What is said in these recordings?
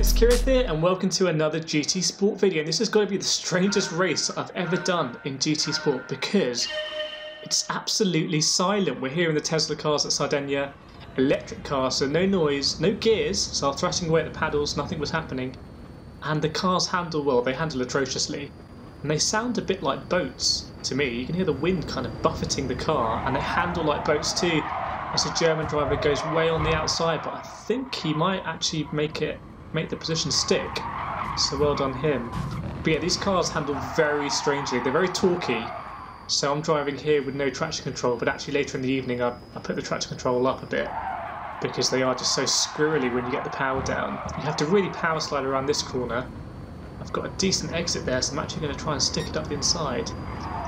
it's Kieran here and welcome to another GT Sport video. This is going to be the strangest race I've ever done in GT Sport because it's absolutely silent. We're hearing the Tesla cars at Sardegna, electric cars, so no noise, no gears, so I'm thrashing away at the paddles, nothing was happening. And the cars handle well, they handle atrociously. And they sound a bit like boats to me. You can hear the wind kind of buffeting the car and they handle like boats too. As the German driver goes way on the outside, but I think he might actually make the position stick. So well done him. But yeah, these cars handle very strangely. They're very torquey. So I'm driving here with no traction control, but actually later in the evening I put the traction control up a bit because they are just so squirrely when you get the power down. You have to really power slide around this corner. I've got a decent exit there, so I'm actually going to try and stick it up the inside.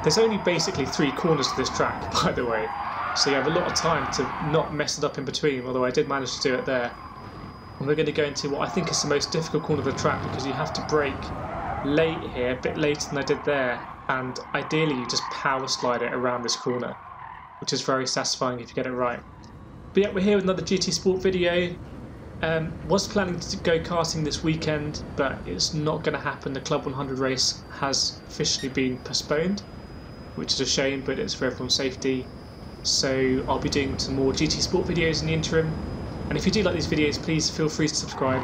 There's only basically 3 corners to this track, by the way. So you have a lot of time to not mess it up in between, although I did manage to do it there. And we're going to go into what I think is the most difficult corner of the track because you have to brake late here, a bit later than I did there. And ideally you just power slide it around this corner, which is very satisfying if you get it right. But yeah, we're here with another GT Sport video. Was planning to go karting this weekend, but it's not going to happen. The Club 100 race has officially been postponed, which is a shame, but it's for everyone's safety. So I'll be doing some more GT Sport videos in the interim. And if you do like these videos, please feel free to subscribe.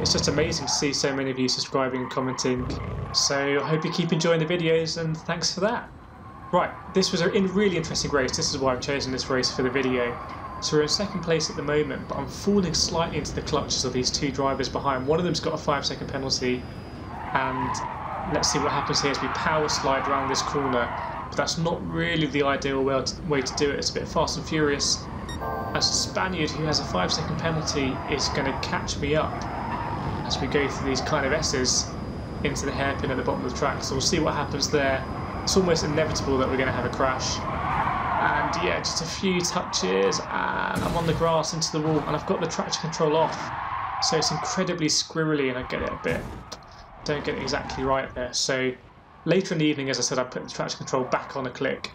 It's just amazing to see so many of you subscribing and commenting. So I hope you keep enjoying the videos and thanks for that. Right, this was a really interesting race. This is why I've chosen this race for the video. So we're in second place at the moment, but I'm falling slightly into the clutches of these 2 drivers behind. One of them's got a 5-second penalty. And let's see what happens here as we power slide around this corner. But that's not really the ideal way to do it. It's a bit fast and furious. As a Spaniard who has a 5-second penalty is going to catch me up as we go through these kind of S's into the hairpin at the bottom of the track. So we'll see what happens there. It's almost inevitable that we're going to have a crash. And yeah, just a few touches and I'm on the grass into the wall and I've got the traction control off. So it's incredibly squirrely and I get it a bit, don't get it exactly right there. So later in the evening, as I said, I put the traction control back on a click.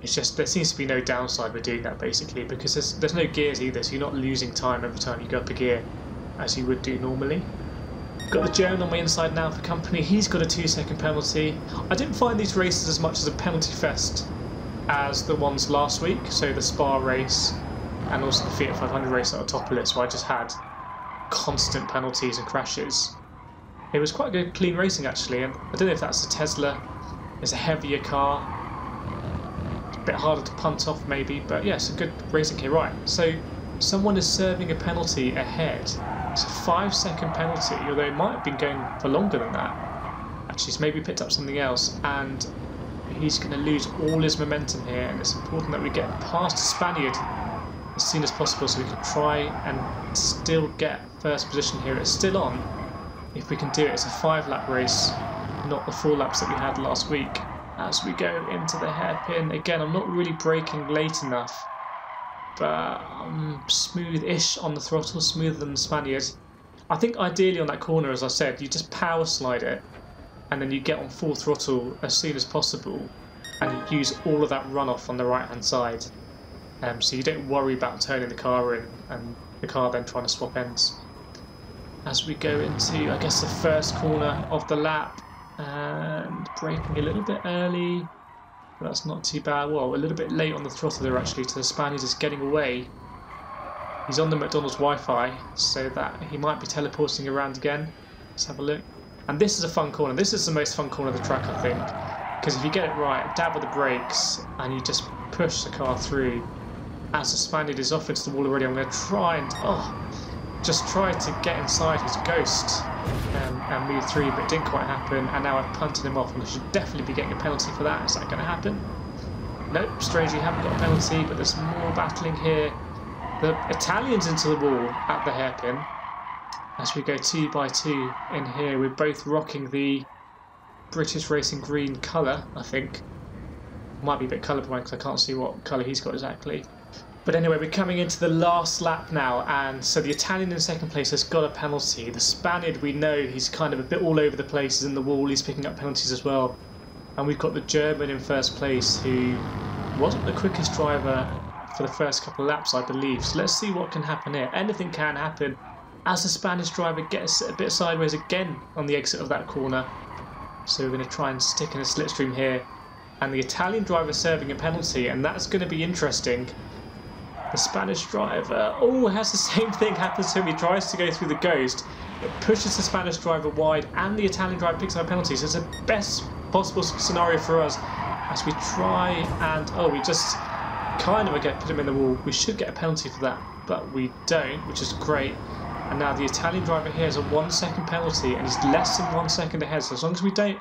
It's just, there seems to be no downside with doing that basically because there's no gears either, so you're not losing time every time you go up a gear as you would do normally. Got the German on my inside now for company. He's got a 2-second penalty. I didn't find these races as much as a penalty fest as the ones last week, so the Spa race and also the Fiat 500 race at Autopolis, where I just had constant penalties and crashes. It was quite good clean racing actually, and I don't know if that's the Tesla. It's a heavier car, a bit harder to punt off maybe, but yeah, it's a good racing here. Right, so someone is serving a penalty ahead. It's a 5-second penalty, although it might have been going for longer than that. Actually, he's maybe picked up something else, and he's going to lose all his momentum here, and it's important that we get past the Spaniard as soon as possible so we can try and still get first position here. It's still on. If we can do it, it's a 5-lap race, not the 4 laps that we had last week. As we go into the hairpin, again, I'm not really braking late enough, but I'm smooth-ish on the throttle, smoother than the Spaniard. I think ideally on that corner, as I said, you just power slide it, and then you get on full throttle as soon as possible, and you use all of that runoff on the right-hand side. So you don't worry about turning the car in, and the car then trying to swap ends. As we go into, I guess, the first corner of the lap, and braking a little bit early, but that's not too bad. Well, a little bit late on the throttle there actually, so the Spaniard is getting away. He's on the McDonald's Wi-Fi, so that he might be teleporting around again. Let's have a look. And this is a fun corner. This is the most fun corner of the track, I think, because if you get it right, dab with the brakes, and you just push the car through. As the Spaniard is off into the wall already, I'm going to try and just try to get inside his ghost and move through, but it didn't quite happen, and now I've punted him off, and I should definitely be getting a penalty for that. Is that going to happen? Nope, strangely haven't got a penalty, but there's more battling here. The Italians into the wall at the hairpin. As we go 2 by 2 in here, we're both rocking the British Racing green colour, I think. Might be a bit colourblind because I can't see what colour he's got exactly. But anyway, we're coming into the last lap now, and so the Italian in second place has got a penalty. The Spaniard, we know he's kind of a bit all over the place, he's in the wall, he's picking up penalties as well. And we've got the German in first place, who wasn't the quickest driver for the first couple of laps, I believe. So let's see what can happen here. Anything can happen. as the Spanish driver gets a bit sideways again on the exit of that corner. So we're going to try and stick in a slipstream here. And the Italian driver serving a penalty, and that's going to be interesting. The Spanish driver, has the same thing happens to him. He tries to go through the ghost. It pushes the Spanish driver wide, and the Italian driver picks up a penalty. So it's the best possible scenario for us as we try and, we just kind of put him in the wall. We should get a penalty for that, but we don't, which is great. And now the Italian driver here has a 1 second penalty, and he's less than 1 second ahead. So as long as we don't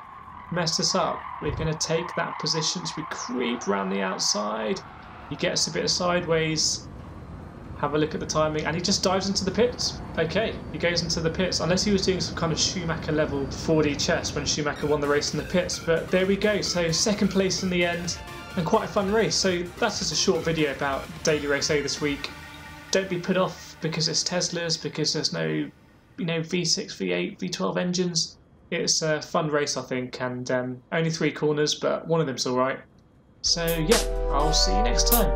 mess this up, we're going to take that position. So we creep round the outside. He gets a bit of sideways. Have a look at the timing, and he just dives into the pits. Okay, he goes into the pits, unless he was doing some kind of Schumacher level 4D chess when Schumacher won the race in the pits. But there we go. So second place in the end, and quite a fun race. So that's just a short video about Daily Race A this week. Don't be put off because it's Teslas, because there's no, V6, V8, V12 engines. It's a fun race, I think, and only 3 corners, but one of them's all right. So yeah, I'll see you next time.